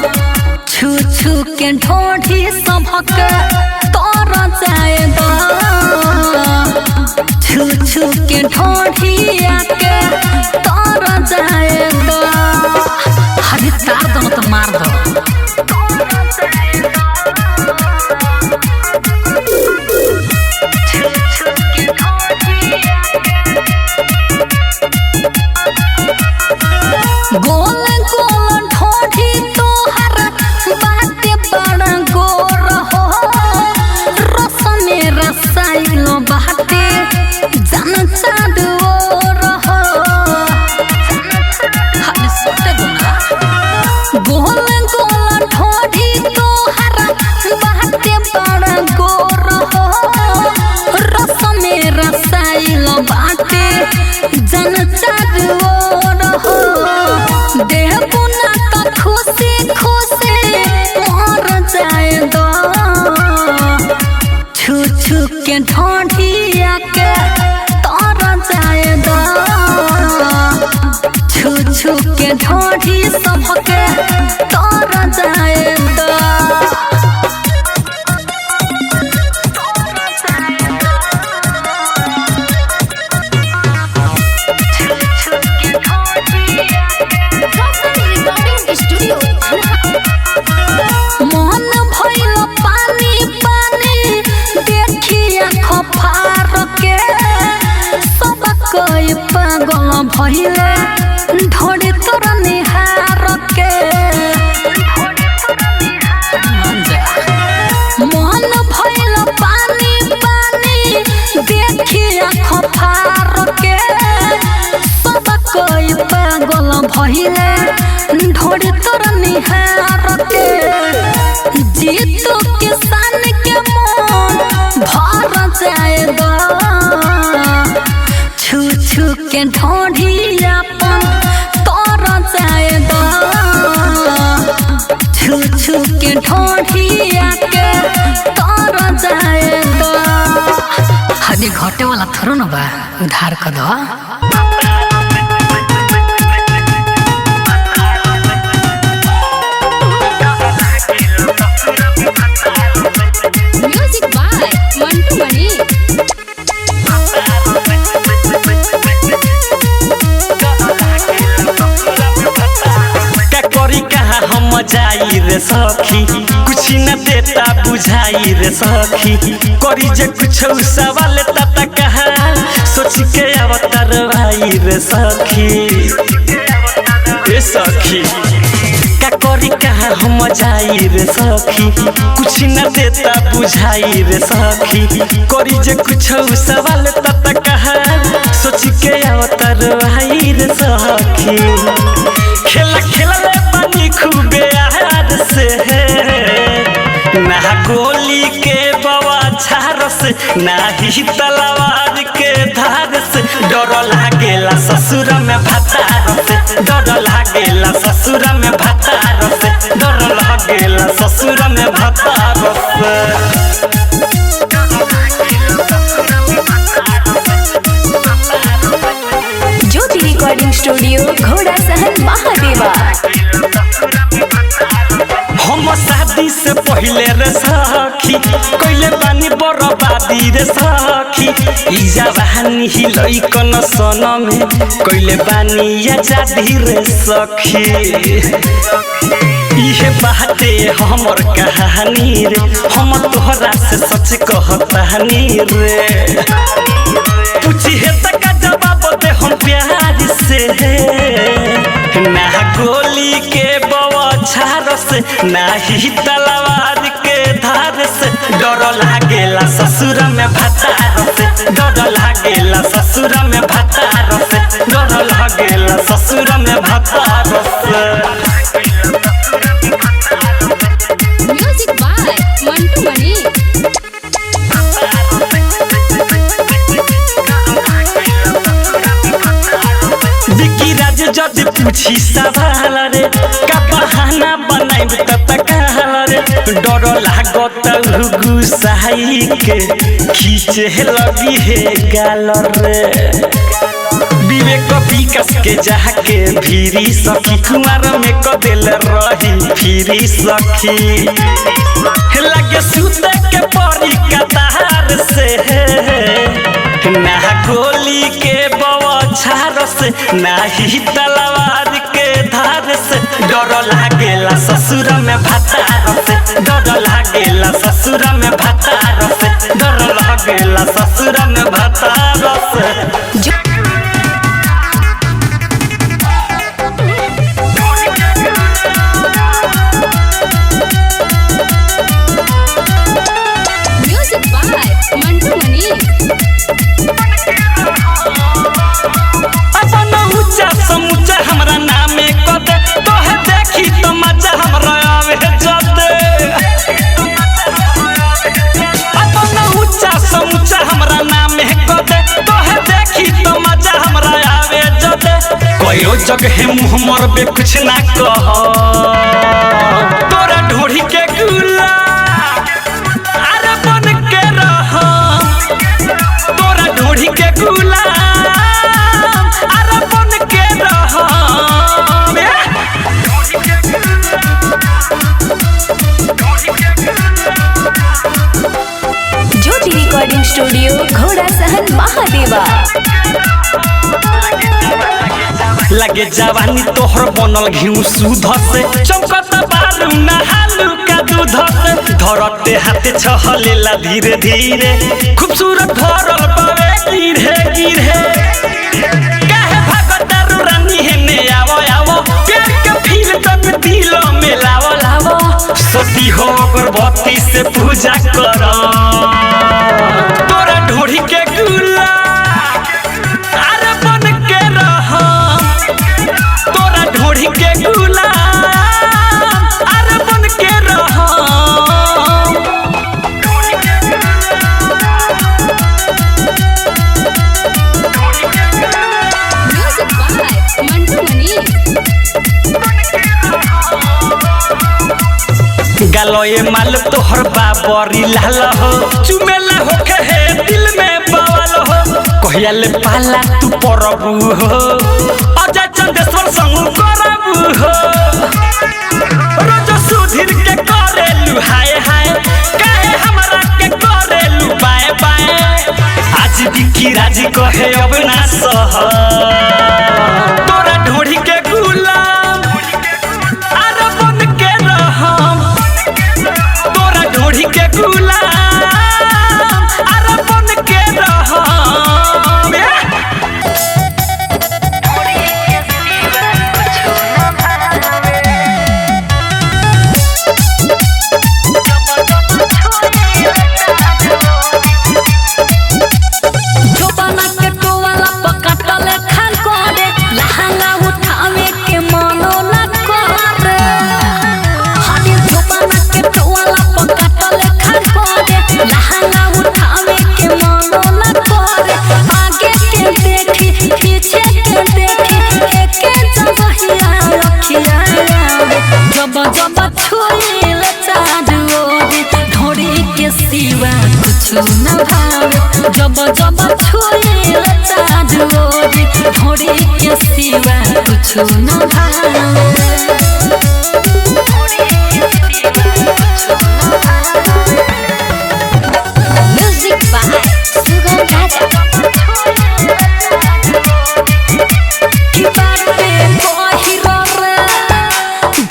छू के ढोढ़ी सबके तर जाए दो छू के ढोढ़ी आके तर जाए दो हरी तार दो तो मार दो गोल गोल ढोढ़ी तोहर बाटे बड़ा गोर हो रस में रसायन बाटे जन चादोर हो गोल गोल ढोढ़ी तोहर बाटे बड़ा गोर हो रस में रसायन बाटे जन चादोर हो देह पुना तो खुशी मर जाए दो छू के ढोढ़िया के तर जाए दो छू के ढोढ़ी सबके तर जाए दो मन भइल पानी पानी देखिया खफार के सब कोई पागल भइले ढोड़ी तोर निहार के मन भइल पानी पानी देखिया खफार के सब कोई पागल भइले ढोड़ी तोर निहार के जीतू किसान के मन भर जाए दो छू के ढोढ़ी अपन तर जाए दो छू के ढोढ़ी के शादी घटे वाला थोड़ा ना बा, उधार कर दो। Music by Mantu Mani. करी कहाँ हम जाई रे सखी, कुछ न देता बुझाई रे सखी। करी जे कुछ सवाल तता कहाँ सोच के अवतार भाई रे सखी। ए सखी का करी कहाँ हम जाई रे सखी, कुछ न देता बुझाई रे सखी। करी जे कुछ सवाल तता कहाँ सोच के अवतार भाई रे सखी। खेला खेला ले पानी खूबे आहार से, ना गोली के बवा झार से, ना ही तलवार के धार से। डर लागेला ससुर में भतार से, डर लागेला ससुर में भतार से, डर लागेला ससुर में भतार से। ज्योति रिकॉर्डिंग स्टूडियो घोड़ा सहन महादेवा। हम शादी से पहले रे सखी कइले बानी बर्बादी रे सखी। ई जवानी ही लइकन सन में कइले बानी आजादी रे सखी। इहे बाते हमर कहानी रे, हम तोहरा से सच कहतानी रे। पूछिए तक जवाब दे हम प्यार से, ना गोली के बौछार से, ना ही तलवार के धार से। डर लागेला ससुर में भतार से, डर लागेला ससुर में भतार से, डर लागेला ससुर में भतार से। Music by Mantu Mani. जब पूछी सवाल रे, का बहाना बनाइब त कहल रे। डर लागत गुस्साई के खींचे लगी है गाल रे। विवेक विकास के जाके भीरी सखी, कुमार में कदेल रही फिरी सखी। लगे सूते के परी कतार से, ना गोली के बौछार से, ना ही तलवार के धार से। डर लागेला ससुर में भतार से, डर लागेला ससुर में भतार से, डर लागेला ससुर में भतार से। Music by Mantu Mani. अपन ऊंचा समूचा हमरा नामे कदे, तोहे देखी तो मजा हमरा आवे जदे। अपन ऊंचा समूचा हमरा नामे कदे, तोहे देखी तो मजा हमरा आवे जदे। कोई जगह मुँह मरबे कुछ ना कह, तोरा ढूढ़ी के गुला अरे बन के रह। तोरा ढूढ़ी के गुला अरे बन के रह। ज्योति रिकॉर्डिंग स्टूडियो घोड़ा सहन महादेवा। लगे जवानी तोहर बनल घिउ सुध से, चमकत बारू नहालू का दूध से। धरते हाथे छहलेला धीरे धीरे, खूबसूरत भरल बावे गिरे गिरे। काहे भागतारू रानी हेने आवो आवो, प्यार के फील तन दिल में लावो लावो। सती हो अगरबत्ती से पूजा कर, तोरा ढूढ़ी के गुला अरे बन के रह। तोरा ढूढ़ी के गुला अरे बन के रह। Music by Mantu Mani. गलोए माल तोहर बाबरी लाल हो चुमेला होके है दिल में बवाल हो कहिया ले पाला तू परबू हो अजय चंदेश्वर संग करबू हो रोज सुधीर के करेलू हाय हाय काहे हमरा के करेलू बाय बाय आज बिकी राजी कहे अब ना सह तोरा ढोढ़ी के गुलाम आरो बन के रहम तोरा ढोढ़ी के गुलाम आरो बन के रहम जब जब छुईल चारों ढोरी के सिवा कुछ न भावे जब जब छुईल चारों ढोरी के सिवा कुछ न भावे म्यूजिक बाय सुगम राजा की बाटे बहिरो रे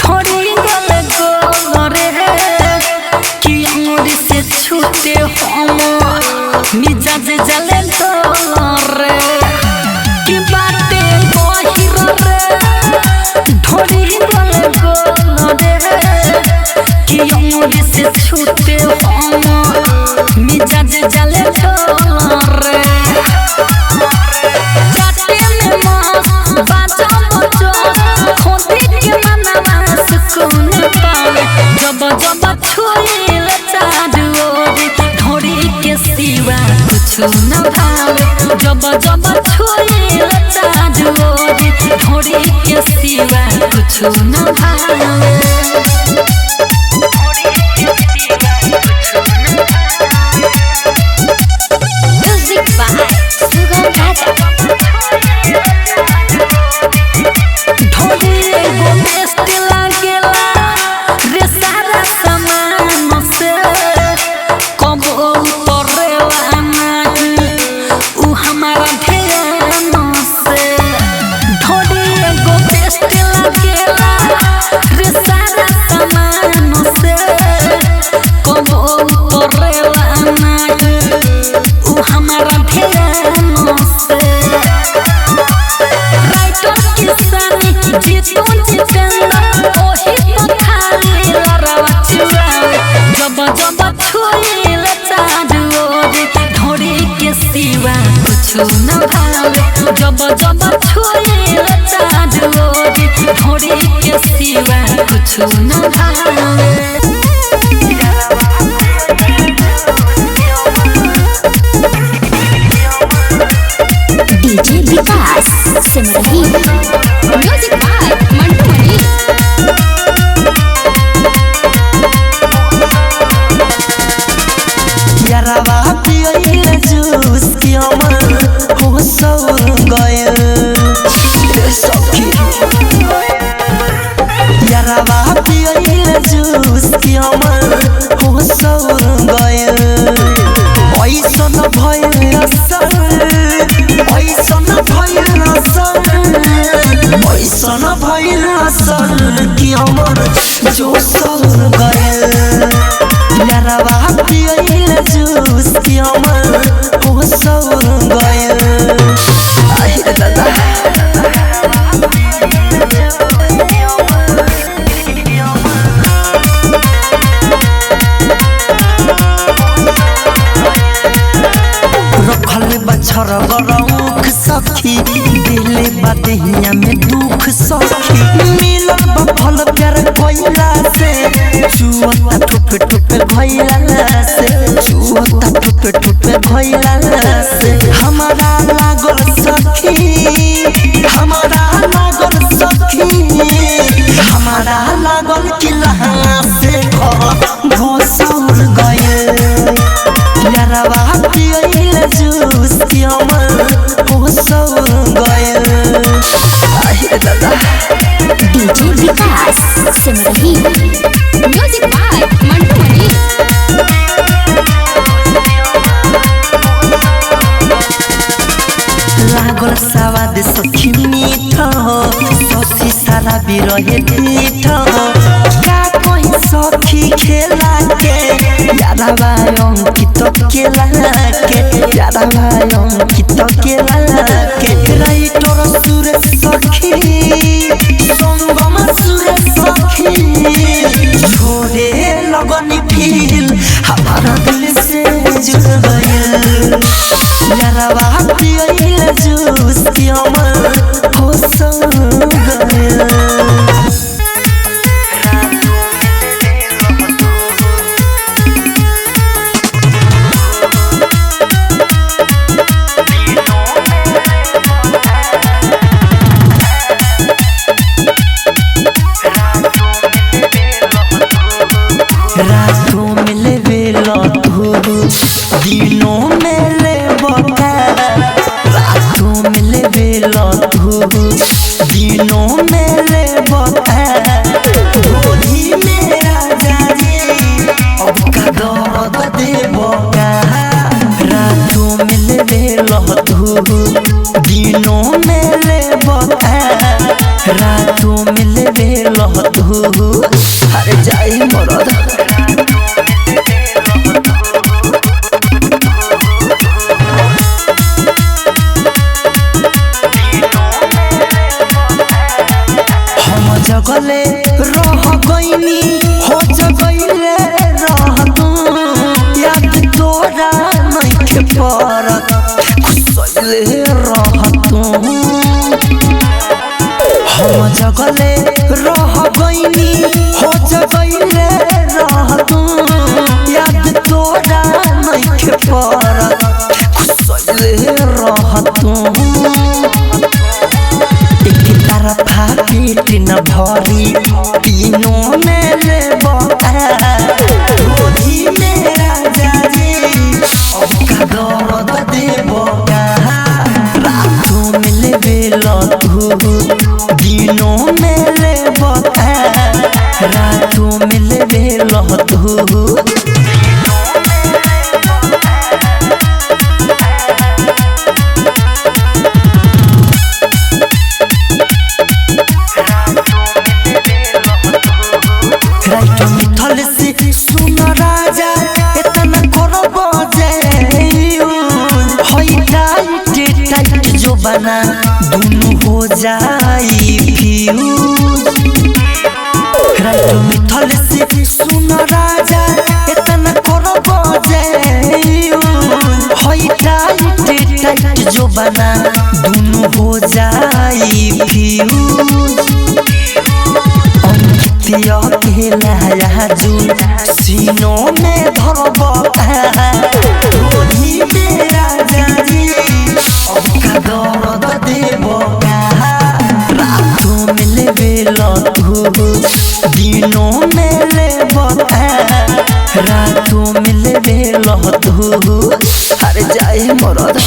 ढोरी गले गोरे की अंगुरी से छूटे हम मिजाज जले रे की बाटे बहिरो रे ढोरी गले गोरे की अंगुरी से छूटे हम मिजाज जले रे जाते में मास बाजा बजो खोदी के मनवा सुकून पावे जब जब छुईल चारों ढोरी के सिवा कुछ न भावे जब जब छुईल चारों ढोरी के सिवा कुछ न भावे म्यूजिक बाय सुगम राजा ढोरी एगो बेस्ट लागेला रे सारा सामान से कबो उतरेला नहीं उ हमारा ध्यान से ढोरी एगो बेस्ट लागेला रे सारा सामान से कबो उतरेला नहीं उ हमारा ध्यान से राइटर किसानी जीतू जितेंद्र ओही तो खाली लड़वा चुरावे जब जब छुईल चारों ढोरी के सिवा कुछ न भावे जब जब छुईल चारों ढोरी के सिवा कुछ न भावे DJ Vikas Simrahi music by Mantu Mani यारावा पियल जूस की अमर हो सौ गयल सखी यारावा पियल जूस की अमर हो सौ गयल ऐसन भयल असर ऐसन भयल असर ऐसन भयल असर की अमर जो सौ गयल यारावा पियल जूस की अमर हो सौ गयल आहे दादा रखल बछर गरौख सखी दिले बदहिया में दुख सखी मिलन बफल प्यार कोइला से चुअता ठुपे ठुपे भइला से चुअता ठुपे ठुपे भइला से हमारा लागल सखी हमारा लागल सखी हमारा लागल कि लहा से घर सिमरही म्यूजिक बाय मंटू मनी। लागल सवाद सखी मीठ ससी सारा बिरहे पीठ का कहीं सखी खेला के यारा भाई अंकित केला के यारा भाई अंकित केला के राइटर सुरेश सखी संगम सुरेश सखी छोड़े लगनी फील हमारा दिल से जुड़ गया यारा बापी आइल जूस की अमर हो संग गया रातों में ले बेला तू दिनों में ले बता रातों में ले बेला तू दिनों में ले बता होली मेरा जाने अब का दर्द दे बका रातों में ले बेला तू दिनों में ले बता रातों में ले बेला तू अरे जाई मरद जगले रह गईनी हो जगले रह तू याद तोरा नहीं के परत खुसले रह तू हम जगले रह गईनी हो जगले रह तू याद तोरा नहीं के परत खुसले रह तू तरफा पेट न भरी तीनों में ले होली मेरा जाने अब का दर्द दे बका रातों में ले बेला तू दिनों में ले रातों में ले बेला तू सुन राजा इतना करो बजे होई टाइट जो बना दोनों हो जाई फ्यूज राइट मिथल से सुन राजा इतना करो बजे होई टाइट जो बना दोनों हो जाई फ्यूज अंकितिया केला जून सीनों में धरब होली मेरा जाने अब का दर्द देब रातों में ले बेला तू दिनों में ले रातों में ले बेला तू अरे जाए मरद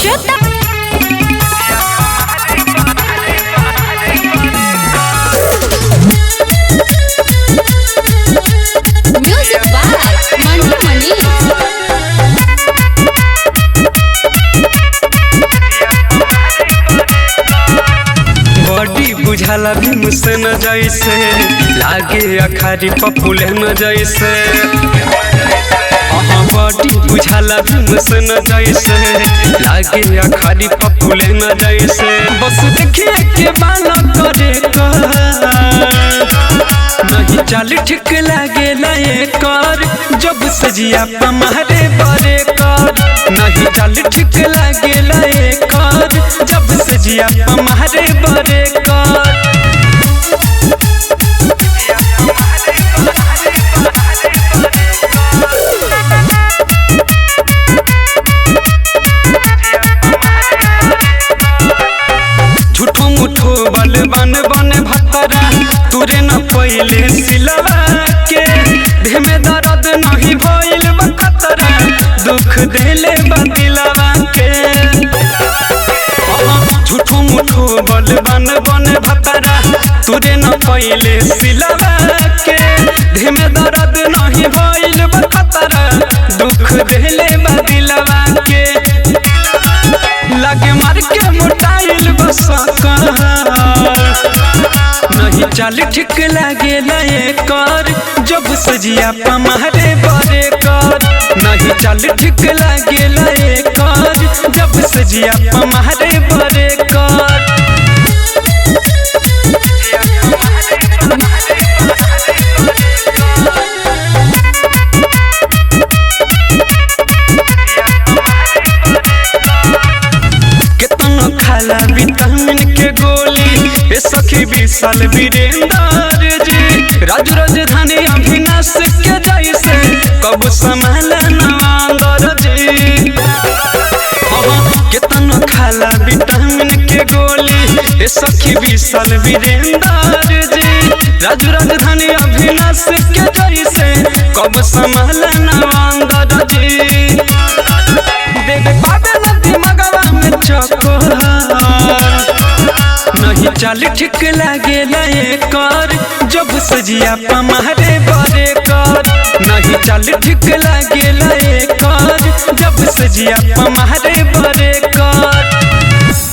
music by Mantu Mani. Body बुझाला भी मुझसे न जैसे लागे अखारी पपुले न जैसे बॉडी बुझाला भी मुझसे न जैसे लागे अखारी पपुले न जैसे बस देखिए के बाना करे नहीं चाल ठीक लागे लाए कर जब सजिया पमारे बरे कर नहीं चाल ठीक लागे लाए कर जब सजिया पमारे बरे कर झूठो मुठो बल बन बन भतरा तुरे न पहिले सिलवा के देह में दर्द नहीं भइल बखतरा दुख देले बदिलवा के झूठो मुठो बल बन बन भतरा तुरे न पहले सिलवा के धीमे दर्द नहीं भइल बा खतरा दुख देले बा दिलवा के लगे मार के मोटाइल बस नहीं चाल ठीक लागे लाए कर जब सजिया पमारे बरे कर नहीं चाल ठीक लागे लाए कर जब सजिया पमारे बरे कर केतनो खाला विटामिन के गोली ए सखी विशाल वीरेंद्र जी राजू राजधानी अभिनाश के जैसे कब संभाला नवांदर जी केतनो खाला विटामिन के गोली ए सखी विशाल वीरेंद्र जी राजू राजधानी अभिनाश के जैसे कब संभाला नवांदर जी देख पावे न दिमागवा में चकोर नहीं चाल ठीक लागे लाए कर जब सजिया पमारे बरे कर नहीं चाल ठीक लागे लाए कर जब सजिया पमारे बरे कर।